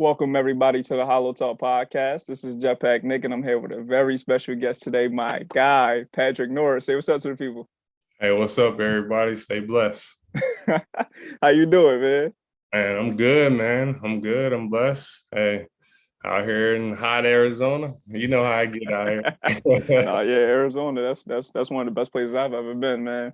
Welcome everybody to the HolloTalk podcast. This is Jetpack Nick, and I'm here with a very special guest today, my guy, Patrick Norris. Say what's up to the people. Hey, what's up, everybody? Stay blessed. How you doing, man? Man, I'm good, man. I'm good. I'm blessed. Hey, out here in hot Arizona, you know how I get out No, here. yeah, Arizona. That's one of the best places I've ever been, man.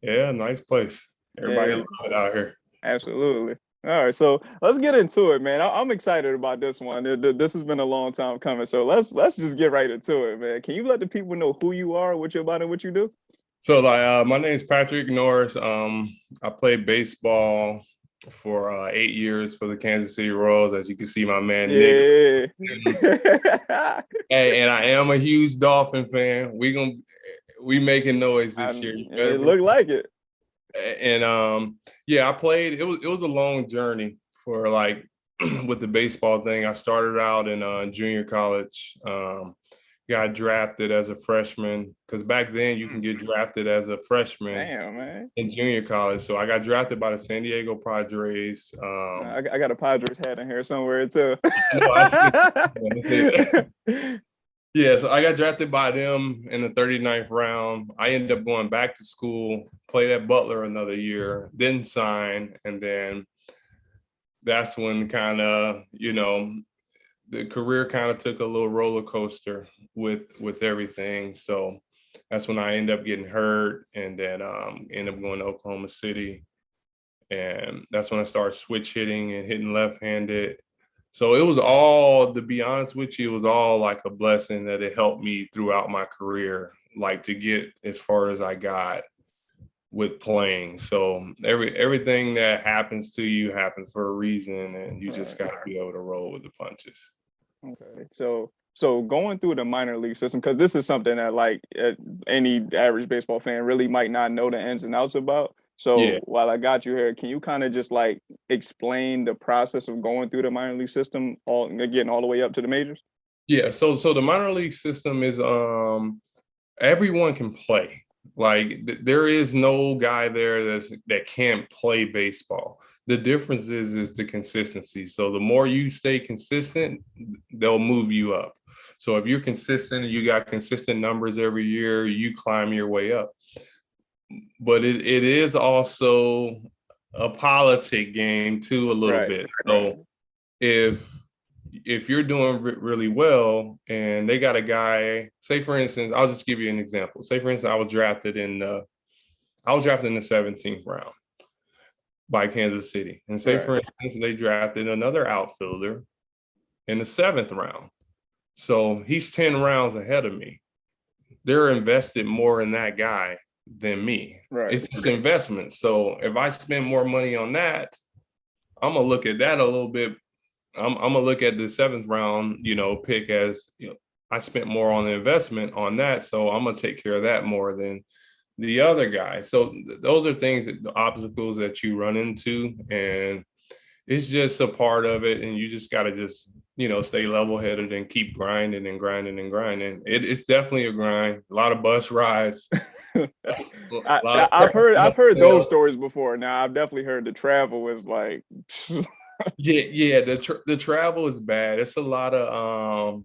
Yeah, nice place. Everybody Yeah, love it out here. absolutely. All right, so let's get into it, man. I'm excited about this one. This has been a long time coming, so let's just get right into it, man. Can you let the people know who you are, what you're about, and what you do? So, my name is Patrick Norris. I played baseball for 8 years for the Kansas City Royals. As you can see, my man Nick. Yeah. Hey, and I am a huge Dolphin fan. We making noise this year. You better It looked like it. And yeah, I played. It was a long journey for like with the baseball thing. I started out in junior college. Got drafted as a freshman because back then you can get drafted as a freshman. Damn, man. In junior college. So I got drafted by the San Diego Padres. I got a Padres hat in here somewhere too. No, I see. Yeah, so I got drafted by them in the 39th round. I ended up going back to school, played at Butler another year, didn't sign, and then that's when kind of, the career kind of took a little roller coaster with everything. So that's when I ended up getting hurt, and then ended up going to Oklahoma City, and that's when I started switch hitting and hitting left-handed. So it was all, to be honest with you, it was all like a blessing that it helped me throughout my career, like to get as far as I got with playing. So everything that happens to you happens for a reason, and you just got to be able to roll with the punches. Okay, so going through the minor league system, because this is something that like any average baseball fan really might not know the ins and outs about. So Yeah. while I got you here, can you kind of just like explain the process of going through the minor league system, getting all the way up to the majors? Yeah. So the minor league system is everyone can play. Like there is no guy there that can't play baseball. The difference is the consistency. So the more you stay consistent, they'll move you up. So if you're consistent and you got consistent numbers every year, you climb your way up. But it is also a politic game too, a little Right. bit. So if you're doing really well and they got a guy, say for instance, I'll just give you an example. Say for instance, I was drafted in the 17th round by Kansas City. And say for instance, they drafted another outfielder in the 7th round. So he's 10 rounds ahead of me. They're invested more in that guy than me. Right. It's just investment. So if I spend more money on that, I'm gonna look at that a little bit. I'm gonna look at the 7th round, pick as I spent more on the investment on that, so I'm gonna take care of that more than the other guy. So those are things, the obstacles that you run into, and it's just a part of it. And you just gotta stay level-headed and keep grinding and grinding and grinding. It's definitely a grind. A lot of bus rides. I've heard those stories before. Now I've definitely heard the travel is like yeah. The travel is bad. It's a lot of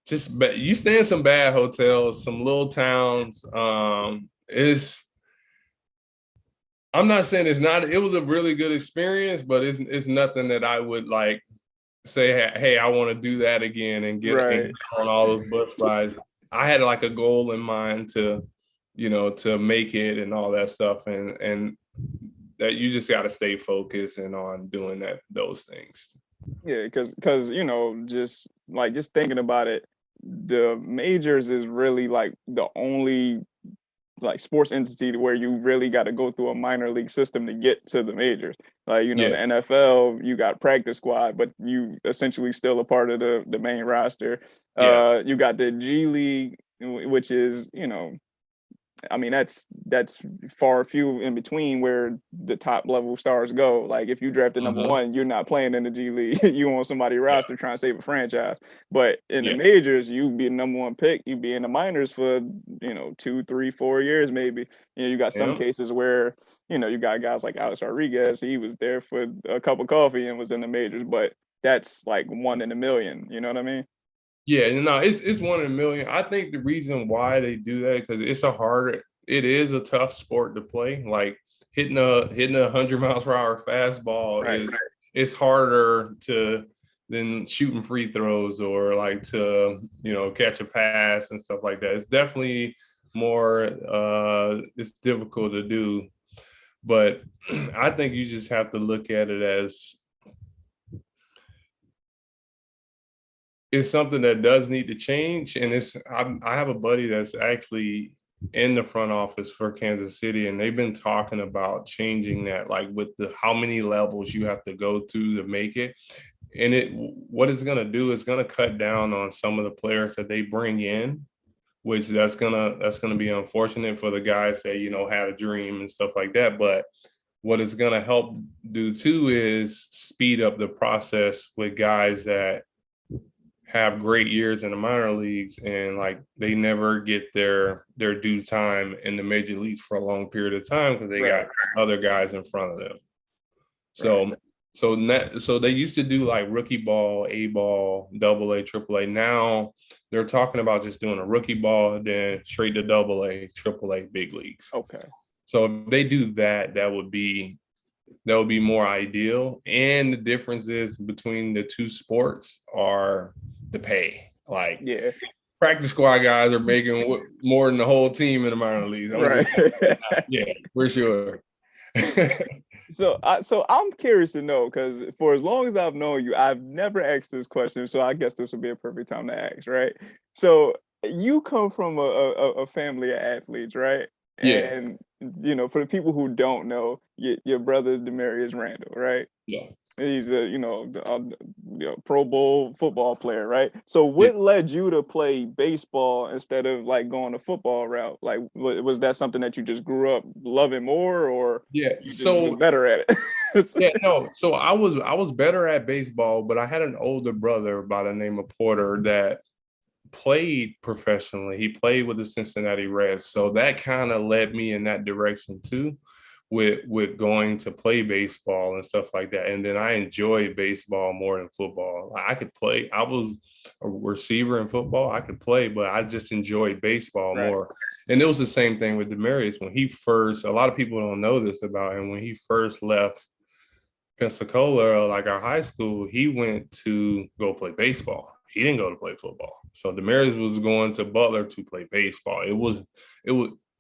just bad. You stay in some bad hotels, some little towns. I'm not saying it's not. It was a really good experience, but it's nothing that I would like say, hey, I want to do that again and get on all those bus rides. I had like a goal in mind to make it and all that stuff, and that you just got to stay focused and on doing those things. Yeah, because just thinking about it, the majors is really like the only like sports entity where you really got to go through a minor league system to get to the majors. Like, the NFL, you got practice squad, but you essentially still a part of the main roster. You got the G League, which is, I mean, that's far few in between where the top level stars go. Like if you drafted number one, you're not playing in the G League. You on somebody's roster trying to save a franchise. But in the majors, you be the number one pick. You be in the minors for 2, 3, 4 years maybe. You got some cases where you got guys like Alex Rodriguez. He was there for a cup of coffee and was in the majors. But that's like 1 in a million. You know what I mean? Yeah, no, it's 1 in a million. I think the reason why they do that because it is a tough sport to play. Like hitting a 100 miles per hour fastball Right. is harder than shooting free throws or like to catch a pass and stuff like that. It's definitely more it's difficult to do, but I think you just have to look at it as it's something that does need to change. And I have a buddy that's actually in the front office for Kansas City, and they've been talking about changing that, like with the how many levels you have to go to make it. And what it's going to do is going to cut down on some of the players that they bring in, which that's gonna be unfortunate for the guys that had a dream and stuff like that. But what it's going to help do too is speed up the process with guys that have great years in the minor leagues and like they never get their due time in the major leagues for a long period of time because they got other guys in front of them. So so they used to do like rookie ball, A ball, double A, triple A. Now they're talking about just doing a rookie ball, then straight to double A, triple A, big leagues. Okay. So if they do that, that would be more ideal. And the differences between the two sports are the pay. Like, yeah, practice squad guys are making more than the whole team in the minor leagues. Right. Yeah, for sure. So I'm curious to know, because for as long as I've known you, I've never asked this question. So I guess this would be a perfect time to ask, right? So you come from a family of athletes, right? Yeah. And for the people who don't know, your brother is Demarius Randall, right? Yeah. He's a Pro Bowl football player, right? So what led you to play baseball instead of like going the football route? Like, was that something that you just grew up loving more, or you just was better at it? Yeah, no. So I was better at baseball, but I had an older brother by the name of Porter that played professionally. He played with the Cincinnati Reds, so that kind of led me in that direction too, with going to play baseball and stuff like that. And then I enjoyed baseball more than football. Like, I could play. I was a receiver in football. I could play, but I just enjoyed baseball more. And it was the same thing with Demarius when he first. A lot of people don't know this about him. When he first left Pensacola, like our high school, he went to go play baseball. He didn't go to play football. So Demarius was going to Butler to play baseball. It was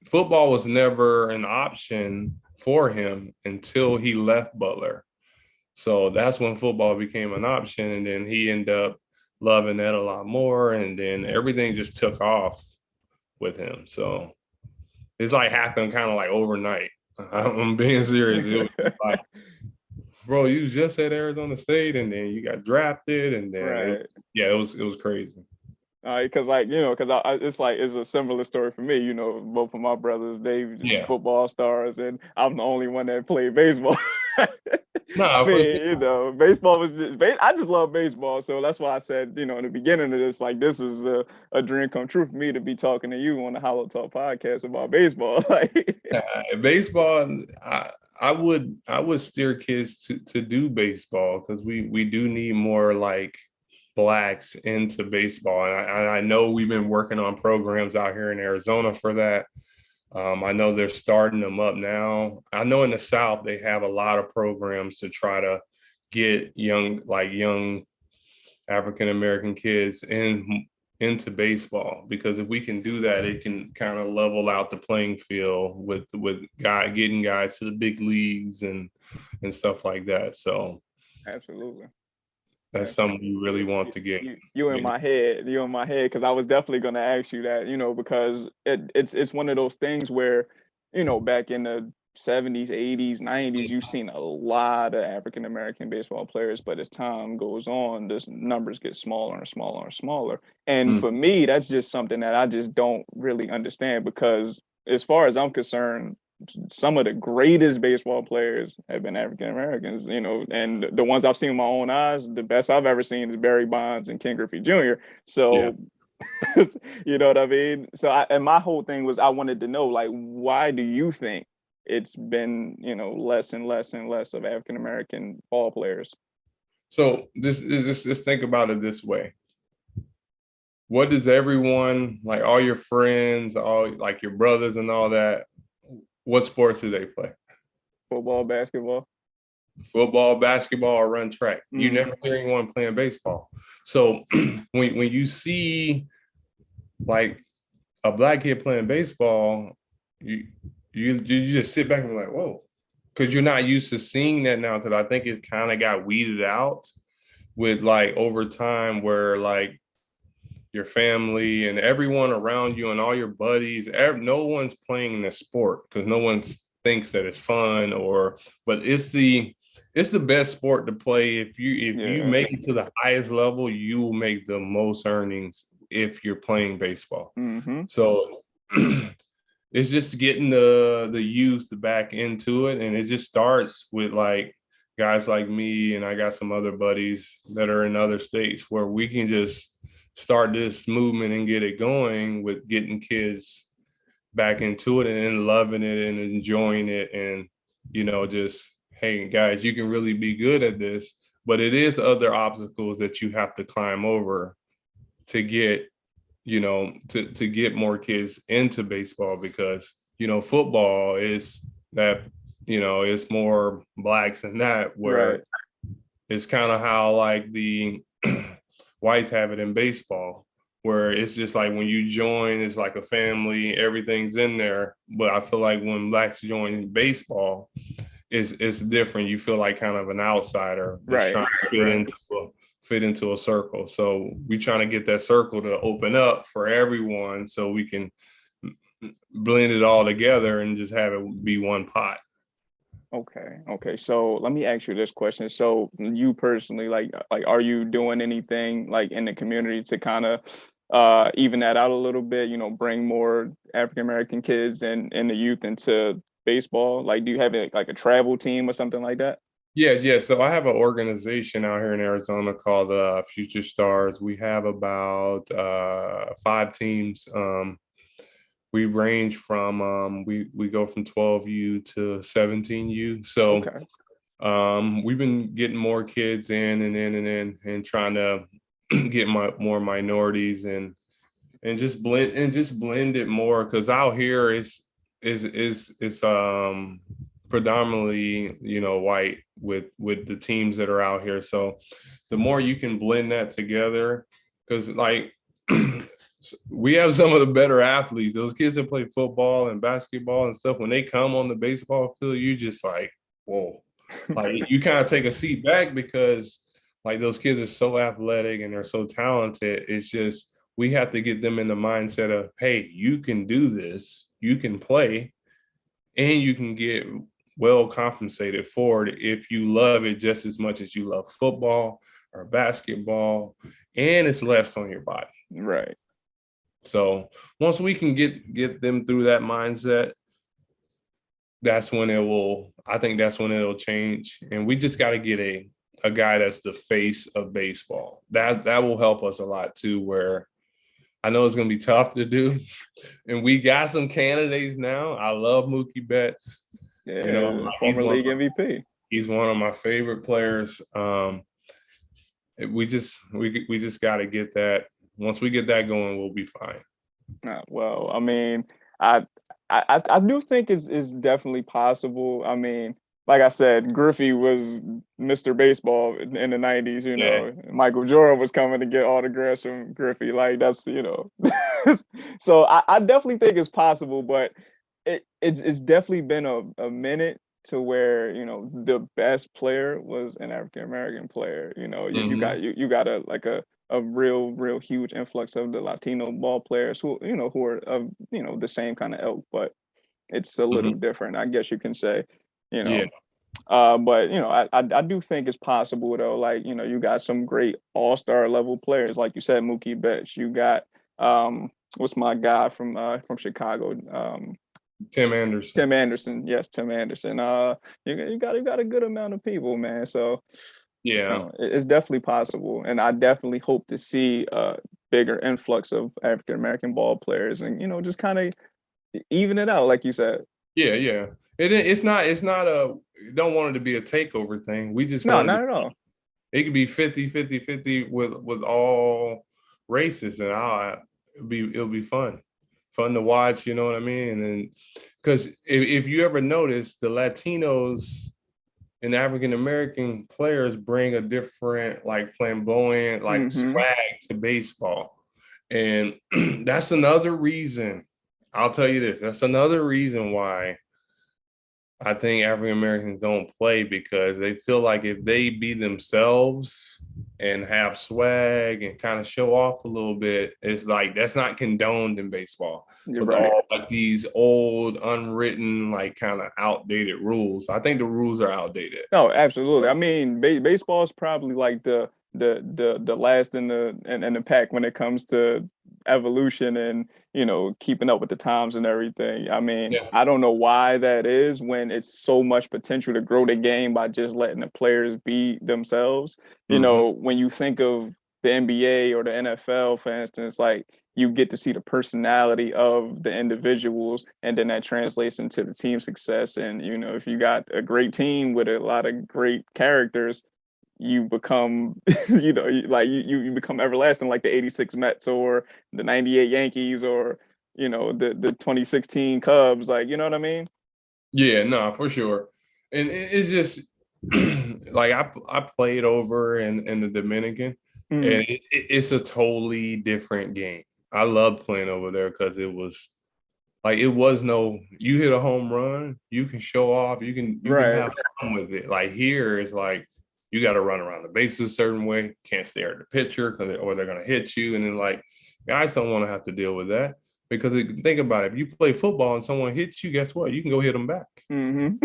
football was never an option for him until he left Butler. So that's when football became an option. And then he ended up loving that a lot more. And then everything just took off with him. So it's like happened kind of like overnight. I'm being serious. It was like, bro, you just at Arizona State and then you got drafted and then it was crazy. Because it's a similar story for me. Both of my brothers, they football stars, and I'm the only one that played baseball. I mean, baseball was I just love baseball, so that's why I said, in the beginning of this, like, this is a dream come true for me to be talking to you on the HolloTalk podcast about baseball. Baseball, I would steer kids to do baseball because we do need more like Blacks into baseball, and I know we've been working on programs out here in Arizona for that. I know they're starting them up now. I know in the South they have a lot of programs to try to get young African American kids into baseball, because if we can do that, it can kind of level out the playing field with getting guys to the big leagues and stuff like that. So absolutely. That's something you really want to get. You in my head, because I was definitely going to ask you that, because it's one of those things where, back in the 70s, 80s, 90s, you've seen a lot of African American baseball players, but as time goes on, the numbers get smaller and smaller and smaller. And for me, that's just something that I just don't really understand, because as far as I'm concerned, some of the greatest baseball players have been African Americans, and the ones I've seen with my own eyes, the best I've ever seen is Barry Bonds and Ken Griffey Jr. So, you know what I mean? So, and my whole thing was I wanted to know, like, why do you think it's been, less and less and less of African American ball players? So just think about it this way. What does everyone, like all your friends, all like your brothers and all that, what sports do they play? Football, basketball. Football, basketball, or run track. You Mm. never hear anyone playing baseball. So when you see like a black kid playing baseball, you you just sit back and be like, whoa, because you're not used to seeing that now. Because I think it kind of got weeded out with like over time, where like your family and everyone around you and all your buddies, no one's playing the sport because no one thinks that it's fun but it's the best sport to play. If you Yeah. make it to the highest level, you will make the most earnings if you're playing baseball. Mm-hmm. So it's just getting the youth back into it, and it just starts with like guys like me, and I got some other buddies that are in other states where we can just start this movement and get it going with getting kids back into it and loving it and enjoying it, and just, hey guys, you can really be good at this, but it is other obstacles that you have to climb over to get to get more kids into baseball, because football is that it's more blacks than that, Right. where it's kind of how like the whites have it in baseball, where it's just like when you join, it's like a family, everything's in there. But I feel like when blacks join baseball, it's different. You feel like kind of an outsider that's Right. trying to fit into a circle. So we trying to get that circle to open up for everyone, so we can blend it all together and just have it be one pot. Okay. Okay. So let me ask you this question. So you personally, like, are you doing anything like in the community to kind of even that out a little bit, bring more African American kids and the youth into baseball? Like, do you have like a travel team or something like that? Yes. So I have an organization out here in Arizona called Future Stars. We have about 5 teams. We range from we go from 12U to 17U. So Okay. we've been getting more kids in and trying to get more minorities and just blend it more, because out here it's predominantly white with the teams that are out here. So the more you can blend that together, because like we have some of the better athletes, those kids that play football and basketball and stuff, when they come on the baseball field, you just like, whoa, like you kind of take a seat back, because like those kids are so athletic and they're so talented. It's just we have to get them in the mindset of, hey, you can do this, you can play, and you can get well compensated for it if you love it just as much as you love football or basketball, and it's less on your body. Right. So once we can get them through that mindset, I think that's when it'll change. And we just got to get a guy that's the face of baseball. That will help us a lot too, where I know it's going to be tough to do. And we got some candidates now. I love Mookie Betts. Yeah, former league MVP. He's one of my favorite players. We just got to get that. Once we get that going, we'll be fine. Well, I mean, I do think it's definitely possible. I mean, like I said, Griffey was Mr. Baseball in the '90s. Yeah. Michael Jordan was coming to get autographs from Griffey. Like that's So I definitely think it's possible, but it's definitely been a minute to where the best player was an African American player. You got a real huge influx of the Latino ball players who are of the same kind of ilk, but it's a little Mm-hmm. different, I guess you can say. You Yeah. know, but I do think it's possible though. Like you got some great all-star level players, like you said, Mookie Betts. You got what's my guy from Chicago? Tim Anderson. Tim Anderson. Yes, Tim Anderson. You got a good amount of people, man. So Yeah. it's definitely possible, and I definitely hope to see a bigger influx of African American ball players, and just kind of even it out, like you said. Yeah. It's not a, don't want it to be a takeover thing. We just No, want it not at all. it could be 50 with all races, and it'll be fun to watch. You know what I mean? And then because if you ever notice, the Latinos and African American players bring a different, like, flamboyant, like, Mm-hmm. swag to baseball, and that's another reason. I'll tell you this. That's another reason why I think African Americans don't play, because they feel like if they be themselves and have swag and kind of show off a little bit, it's like that's not condoned in baseball You're with right. all like these old, unwritten, like kind of outdated rules. I think the rules are outdated. No, absolutely. I mean, baseball is probably like the last in the pack when it comes to evolution and keeping up with the times and everything. I mean, Yeah. I don't know why that is when it's so much potential to grow the game by just letting the players be themselves. Mm-hmm. When you think of the NBA or the NFL, for instance, like you get to see the personality of the individuals, and then that translates into the team success. And if you got a great team with a lot of great characters, you become you become everlasting, like the 86 Mets or the 98 Yankees, or the 2016 Cubs, like, you know what I mean? Yeah, no, for sure. And it's just like I played over in the Dominican, and Mm, it's a totally different game. I loved playing over there because it was like it was no, you hit a home run, you can show off, you can right. have fun with it. Like here, it's like you got to run around the bases a certain way, can't stare at the pitcher or they're gonna hit you, and then like guys don't want to have to deal with that because think about it, if you play football and someone hits you, guess what? You can go hit them back. Hmm.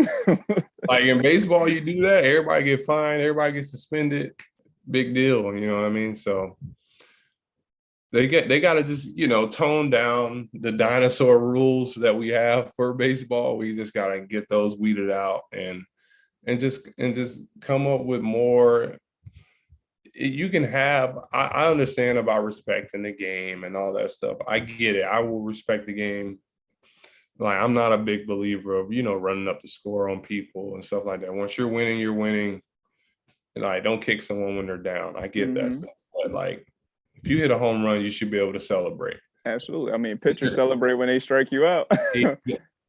Like in baseball, you do that, everybody get fined, everybody gets suspended, big deal. You know what I mean? So they got to just tone down the dinosaur rules that we have for baseball. We just got to get those weeded out and just come up with more. You can have. I understand about respecting the game and all that stuff. I get it. I will respect the game. Like I'm not a big believer of running up the score on people and stuff like that. Once you're winning, you're winning. And like don't kick someone when they're down. I get that Hmm. stuff, but like if you hit a home run, you should be able to celebrate. Absolutely. I mean, pitchers celebrate when they strike you out.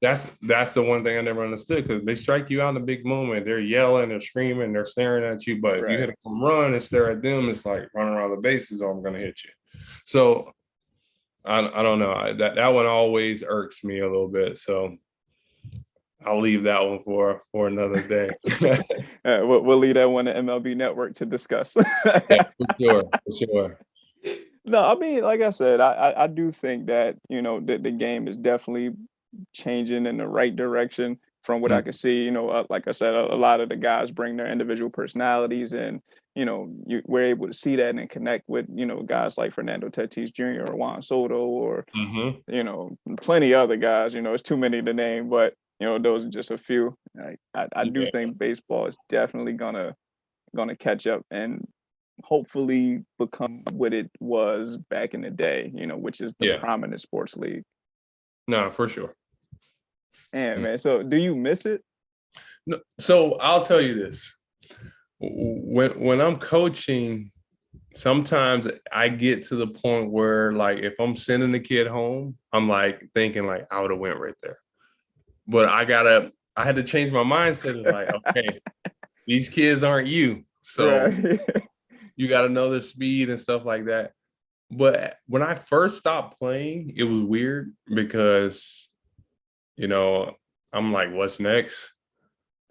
That's the one thing I never understood, because they strike you out in a big moment. They're yelling, they're screaming, they're staring at you. But if you Right. hit a home run and stare at them, it's like running around the bases, or I'm going to hit you. So I don't know. That one always irks me a little bit. So I'll leave that one for another day. We'll leave that one to MLB Network to discuss. Yeah, for sure, for sure. No, I mean, like I said, I do think that the game is definitely changing in the right direction from what I Mm, can see. Like I said, a lot of the guys bring their individual personalities, and we're able to see that and connect with guys like Fernando Tatis Jr. or Juan Soto, or mhm. plenty other guys. It's too many to name, but those are just a few. I do Yeah, think baseball is definitely gonna catch up and hopefully become what it was back in the day, which is the yeah. prominent sports league. No, for sure. And Mm. man, so do you miss it? No, so I'll tell you this. When I'm coaching, sometimes I get to the point where like if I'm sending the kid home, I'm like thinking like I would have went right there. But I had to change my mindset of like, okay, these kids aren't you. So Right. you got to know their speed and stuff like that. But when I first stopped playing, it was weird because, you know, I'm like, what's next?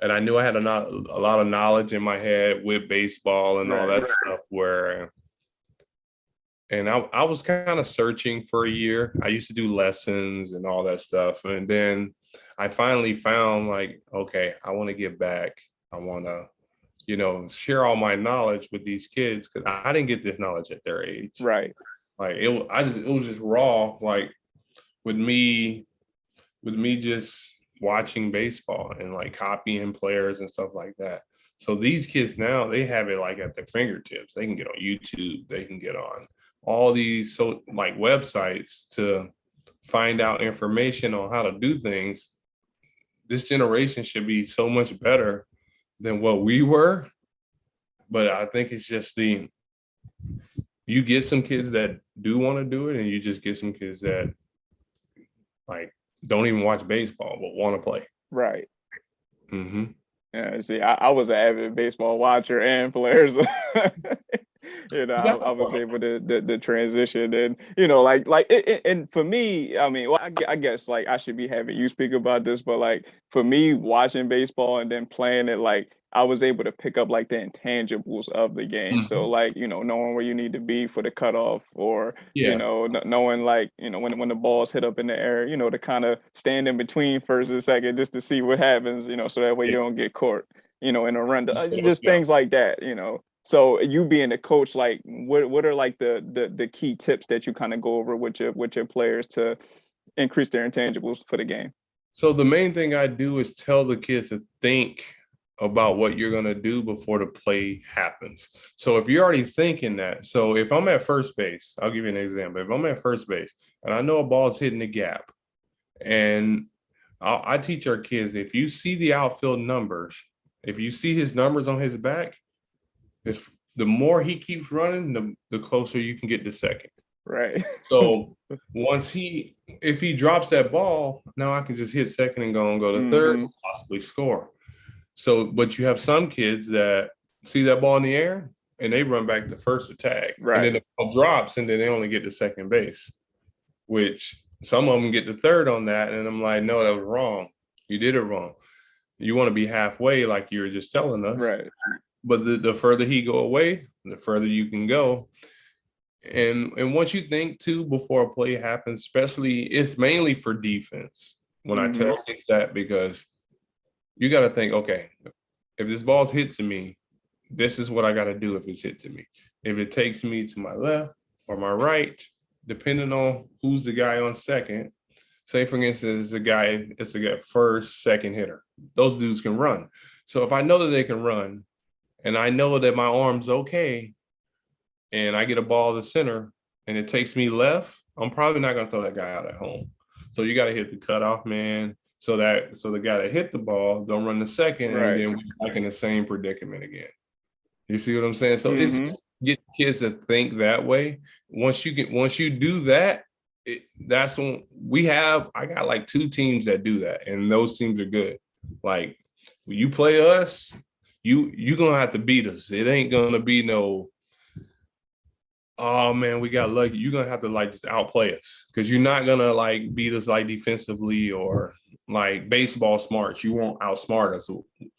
And I knew I had a lot of knowledge in my head with baseball and all Right. that stuff where, and I was kind of searching for a year. I used to do lessons and all that stuff. And then I finally found like, okay, I want to get back. I want to, share all my knowledge with these kids because I didn't get this knowledge at their age. Right. Like it was just raw. Like with me just watching baseball and like copying players and stuff like that. So these kids now they have it like at their fingertips. They can get on YouTube. They can get on all these like websites to find out information on how to do things. This generation should be so much better than what we were. But I think it's just you get some kids that do want to do it, and you just get some kids that like don't even watch baseball but want to play. Right. Mm-hmm. Yeah, see, I was an avid baseball watcher and player, so I was able to transition, and and for me, I mean, well, I guess like I should be having you speak about this, but like for me, watching baseball and then playing it, like I was able to pick up like the intangibles of the game. So Mm-hmm. like knowing where you need to be for the cutoff, or Yeah. knowing like when the balls hit up in the air, to kind of stand in between first and second just to see what happens, so that way you Yeah. don't get caught, in a run. Just Yeah. things like that. So you being a coach, like what are like the key tips that you kind of go over with your players to increase their intangibles for the game? So the main thing I do is tell the kids to think about what you're going to do before the play happens. So if you're already thinking that, so if I'm at first base, I'll give you an example. If I'm at first base and I know a ball's hitting the gap, and I teach our kids, if you see the outfield numbers, if you see his numbers on his back, if the more he keeps running, the closer you can get to second. Right. So if he drops that ball, now I can just hit second and go to third, Hmm. possibly score. So, but you have some kids that see that ball in the air and they run back to first to tag, and then Right. the ball drops and then they only get to second base, which some of them get to third on that. And I'm like, no, that was wrong. You did it wrong. You want to be halfway, like you were just telling us. Right. But the further he go away, the further you can go. And once you think too before a play happens, especially it's mainly for defense. When I Hmm. tell kids that, because you got to think, okay, if this ball's hit to me, this is what I got to do if it's hit to me. If it takes me to my left or my right, depending on who's the guy on second. Say for instance, it's a guy first, second hitter. Those dudes can run. So if I know that they can run, and I know that my arm's okay, and I get a ball to center and it takes me left, I'm probably not gonna throw that guy out at home. So you got to hit the cutoff man, so the guy that hit the ball don't run the second, and Right. then we're back in the same predicament again. You see what I'm saying? So it's Hmm. just get kids to think that way. Once you do that, that's when I got like 2 teams that do that, and those teams are good. Like when you play us, you gonna have to beat us. It ain't gonna be no, oh man, we got lucky. You're gonna have to like just outplay us, because you're not gonna like beat us like defensively or like baseball smarts. You won't outsmart us.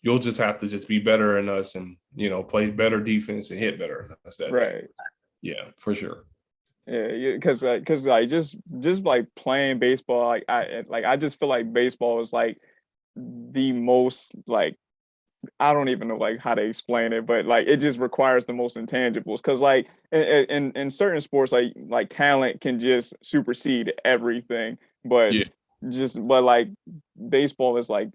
You'll just have to just be better than us, and play better defense and hit better than us that day. Right. Yeah, for sure. Yeah, because like just like playing baseball, I just feel like baseball is like the most like I don't even know like how to explain it, but like it just requires the most intangibles. Because like in certain sports, like talent can just supersede everything, but Yeah, like baseball is like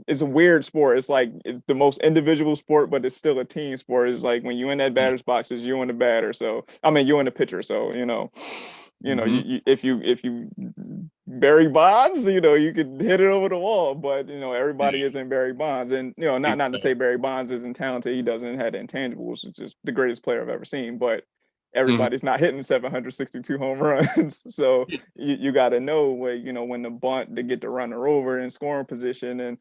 it's a weird sport. It's like the most individual sport, but it's still a team sport. It's like when you in that batter's box, it's you and the batter. So I mean, you and the pitcher. So mm-hmm. if you Barry Bonds, you could hit it over the wall, but everybody Yeah, isn't Barry Bonds, and not to say exactly. Barry Bonds isn't talented. He doesn't have the intangibles. It's just the greatest player I've ever seen, but Mhm. everybody's not hitting 762 home runs. So you got to know when to bunt to get the runner over in scoring position, and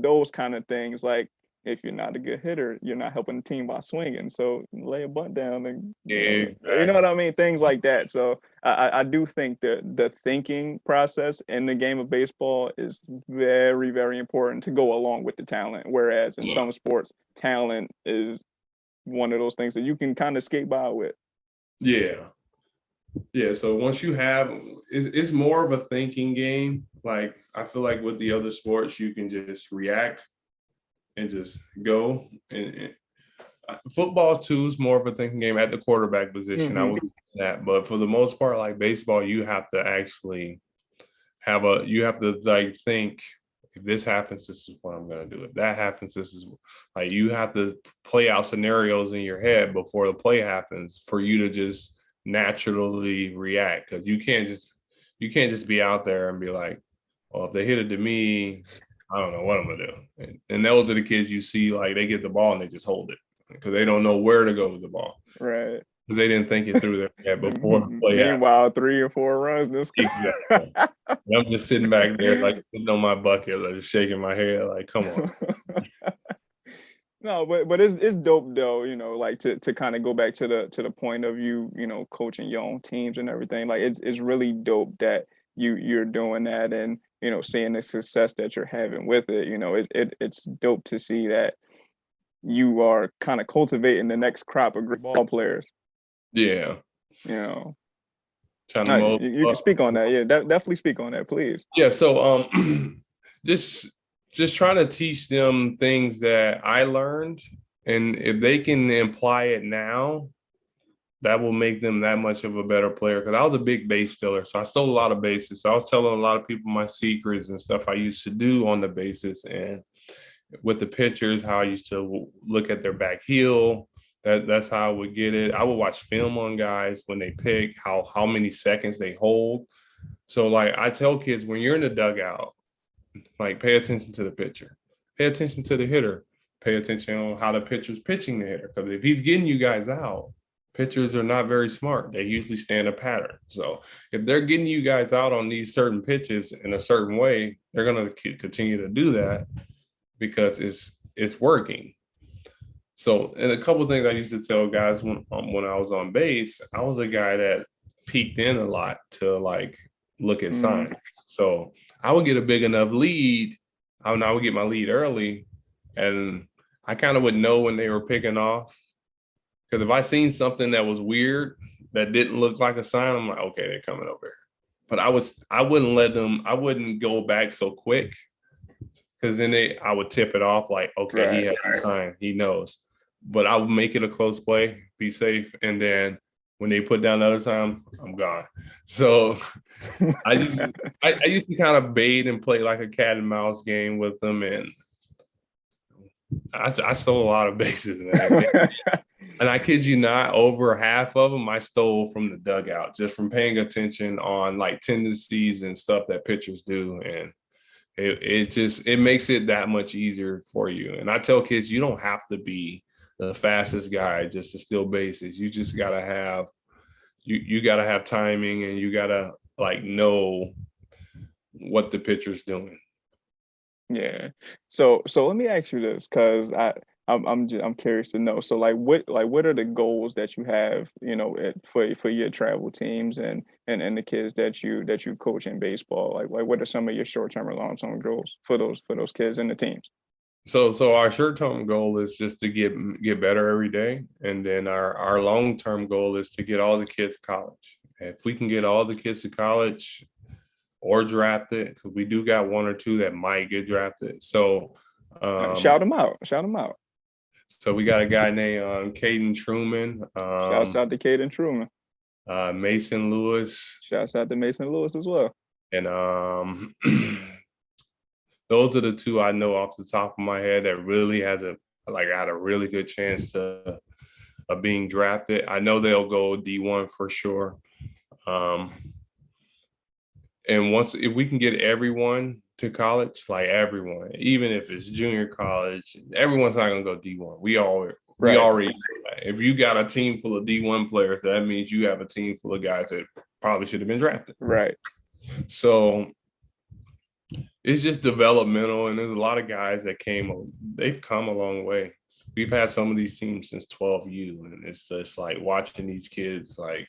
those kind of things. Like if you're not a good hitter, you're not helping the team by swinging. So lay a bunt down, and you know what Exactly. I mean. Things like that. So I do think that the thinking process in the game of baseball is very, very important to go along with the talent. Whereas in Yeah. some sports, talent is one of those things that you can kind of skate by with. Yeah. Yeah. So once you have, it's more of a thinking game. Like I feel like with the other sports, you can just react and just go. And football too is more of a thinking game at the quarterback position. I Hmm. would say that, but for the most part, like baseball, you have to actually you have to like think, if this happens, this is what I'm gonna do. If that happens, this is like you have to play out scenarios in your head before the play happens for you to just naturally react. Because you can't just be out there and be like, well, if they hit it to me, I don't know what I'm gonna do. And those are the kids you see, like they get the ball and they just hold it. because they don't know where to go with the ball. Right. Because they didn't think it through their head before the play happened. Meanwhile, 3 or 4 runs. Exactly. I'm just sitting back there, like sitting on my bucket, like just shaking my head, like, come on. No, but it's dope though, like to kind of go back to the point of you, coaching your own teams and everything. Like it's really dope that you're doing that, and seeing the success that you're having with it. It's dope to see that you are kind of cultivating the next crop of great ball players. Yeah. Trying to you can speak on that. Yeah, definitely speak on that, please. Yeah. So just trying to teach them things that I learned, and if they can apply it now, that will make them that much of a better player. Because I was a big base stealer, so I stole a lot of bases. So I was telling a lot of people my secrets and stuff I used to do on the bases, and with the pitchers, how I used to look at their back heel. That's how I would get it. I would watch film on guys when they pick, how many seconds they hold. So like I tell kids, when you're in the dugout, like pay attention to the pitcher, pay attention to the hitter, pay attention on how the pitcher's pitching the hitter. Because if he's getting you guys out, pitchers are not very smart. They usually stand a pattern. So if they're getting you guys out on these certain pitches in a certain way, they're going to continue to do that because it's working. So, and a couple of things I used to tell guys when I was on base, I was a guy that peeked in a lot to like look at signs. So I would get a big enough lead. I would get my lead early, and I kind of would know when they were picking off. Because if I seen something that was weird, that didn't look like a sign, I'm like, okay, they're coming over here. But I wouldn't go back so quick, because then I would tip it off like, okay, right, he has a sign, he knows. But I would make it a close play, be safe, and then when they put down the other time, I'm gone. So I used to kind of bait and play like a cat and mouse game with them, and I stole a lot of bases in that game. And I kid you not, over half of them I stole from the dugout, just from paying attention on like tendencies and stuff that pitchers do. And it makes it that much easier for you. And I tell kids, you don't have to be the fastest guy just to steal bases. You just gotta have you gotta have timing, and you gotta like know what the pitcher's doing. Yeah. So let me ask you this, because I'm curious to know. So what are the goals that you have, for your travel teams and the kids that you coach in baseball? Like what are some of your short-term and long-term goals for those kids and the teams? So our short-term goal is just to get better every day, and then our long-term goal is to get all the kids to college. If we can get all the kids to college or drafted, because we do got one or two that might get drafted. So shout them out. So we got a guy named Caden Truman. Shouts out to Caden Truman. Mason Lewis. Shouts out to Mason Lewis as well. And those are the two I know off the top of my head that really had a really good chance of being drafted. I know they'll go D1 for sure. And if we can get everyone to college, like everyone, even if it's junior college, everyone's not going to go D1. We already know that. If you got a team full of D1 players, that means you have a team full of guys that probably should have been drafted. Right. So it's just developmental, and there's a lot of guys that they've come a long way. We've had some of these teams since 12U, and it's just like watching these kids like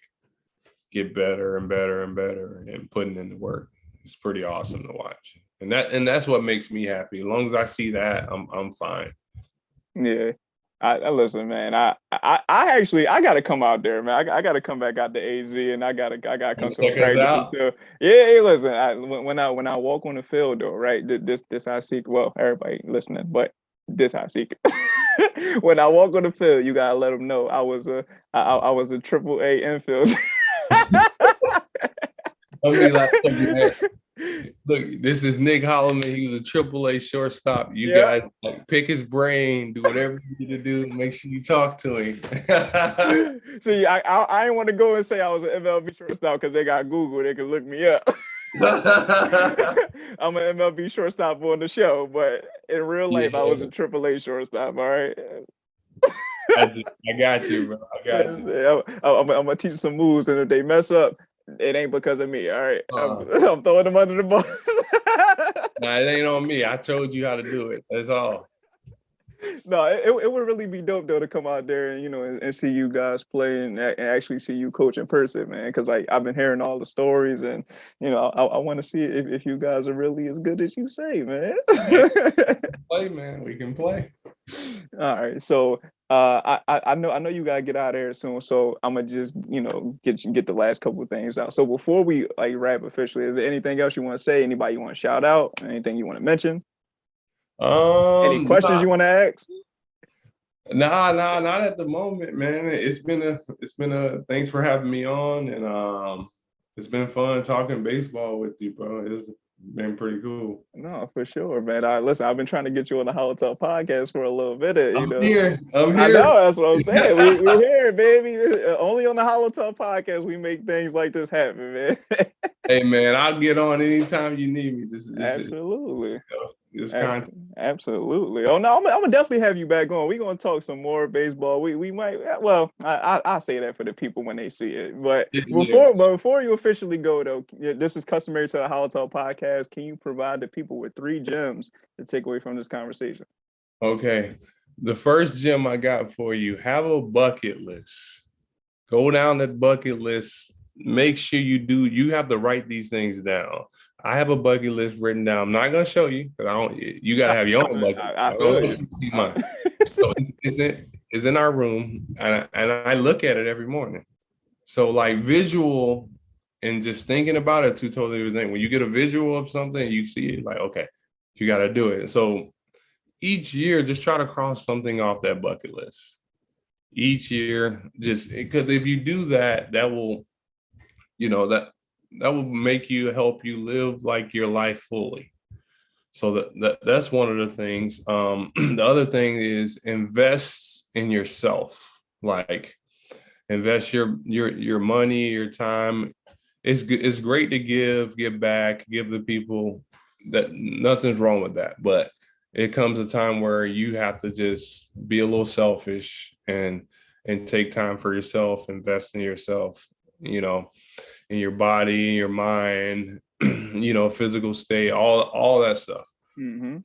get better and better and better and putting in the work. It's pretty awesome to watch. And that's what makes me happy. As long as I see that, I'm fine. Yeah. I listen, man. I actually gotta come out there, man. I gotta come back out to AZ, and I gotta come to a practice until. Yeah, listen. When I walk on the field though, right? This I seek. Well, everybody listening, but this I seek. When I walk on the field, you gotta let them know I was a AAA infield. Look, this is Nick Holloman. He was a AAA shortstop. You guys pick his brain, do whatever you need to do. Make sure you talk to him. See, I didn't want to go and say I was an MLB shortstop because they got Google. They can look me up. I'm an MLB shortstop on the show, but in real life, I was a AAA shortstop. All right. I got you, bro. I got you. I'm gonna teach some moves, and if they mess up, it ain't because of me. All right, Uh, I'm throwing them under the bus. nah, it ain't on me. I told you how to do it. That's all. No, it would really be dope though to come out there and and see you guys play and actually see you coach in person, man. Because like I've been hearing all the stories, and I want to see if you guys are really as good as you say, man. Hey, play, man. We can play. All right, so I know you gotta get out of here soon, so I'm gonna just get the last couple of things out. So before we like wrap officially, is there anything else you want to say? Anybody you want to shout out? Anything you want to mention? Any questions Nah, you want to ask? not at the moment, man. It's been a thanks for having me on, and it's been fun talking baseball with you, bro. It's been pretty cool. No, for sure, man. Listen, I've been trying to get you on the HolloTalk podcast for a little bit, I'm here. I'm I here. know, that's what I'm saying. We here, baby. Only on the HolloTalk podcast we make things like this happen, man. Hey, man, I'll get on anytime you need me. Absolutely. This kind. Absolutely. Oh no, I'm gonna definitely have you back on. We're gonna talk some more baseball. We might. Well, I say that for the people when they see it. But Yeah. before you officially go though, this is customary to the HolloTalk podcast. Can you provide the people with 3 gems to take away from this conversation? Okay. The first gem I got for you: have a bucket list. Go down that bucket list. Make sure you have to write these things down. I have a bucket list written down. I'm not gonna show you because I don't. You gotta have your own bucket. I I don't feel want you. you to see mine. So it's in our room, and I look at it every morning. So like visual and just thinking about it, two totally different things. When you get a visual of something, you see it like, okay, you got to do it. So each year, just try to cross something off that bucket list. Each year, just because if you do that, that will, that will make you help you live like your life fully. So that's one of the things. The other thing is invest in yourself. Like invest your money, your time. It's good. It's great to give back, give the people. That nothing's wrong with that, but it comes a time where you have to just be a little selfish and take time for yourself, invest in yourself, in your body, your mind, physical state, all that stuff. Mm-hmm.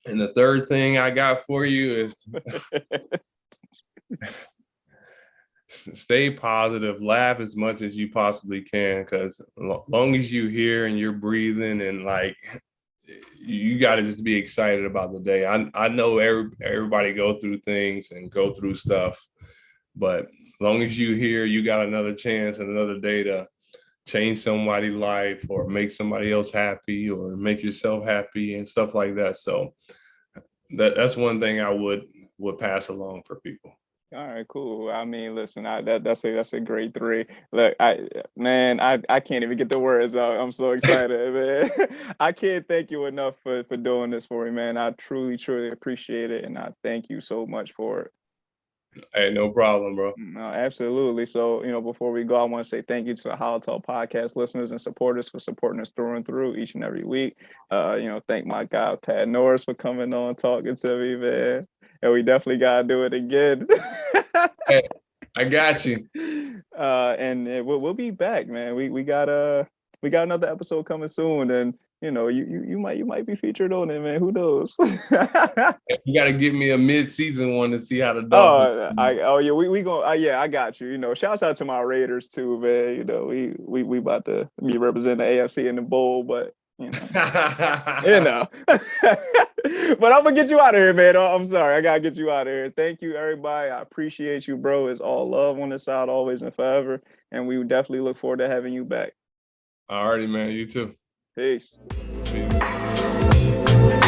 And the third thing I got for you is stay positive, laugh as much as you possibly can, because long as you here and you're breathing and like you got to just be excited about the day. I know everybody go through things and go through stuff, but long as you here, you got another chance and another day to change somebody's life or make somebody else happy or make yourself happy and stuff like that. So that's one thing I would pass along for people. All right, cool. I mean, listen, that's a great 3. Look, I can't even get the words out. I'm so excited, man. I can't thank you enough for doing this for me, man. I truly, truly appreciate it, and I thank you so much for it. Hey, no problem, bro. No, absolutely. So, before we go, I want to say thank you to the HolloTalk podcast listeners and supporters for supporting us through and through each and every week. Thank my guy, Pat Norris, for coming on, talking to me, man. And we definitely got to do it again. Hey, I got you. And we'll be back, man. We got another episode coming soon, and you might be featured on it, man. Who knows? You got to give me a mid-season one to see how the Dolphins. Yeah, we go. Yeah, I got you. Shouts out to my Raiders too, man. We about to be representing the AFC in the bowl, but But I'm gonna get you out of here, man. I'm sorry, I gotta get you out of here. Thank you, everybody. I appreciate you, bro. It's all love on this side, always and forever. And we definitely look forward to having you back. Alrighty, man. You too. Peace. Peace.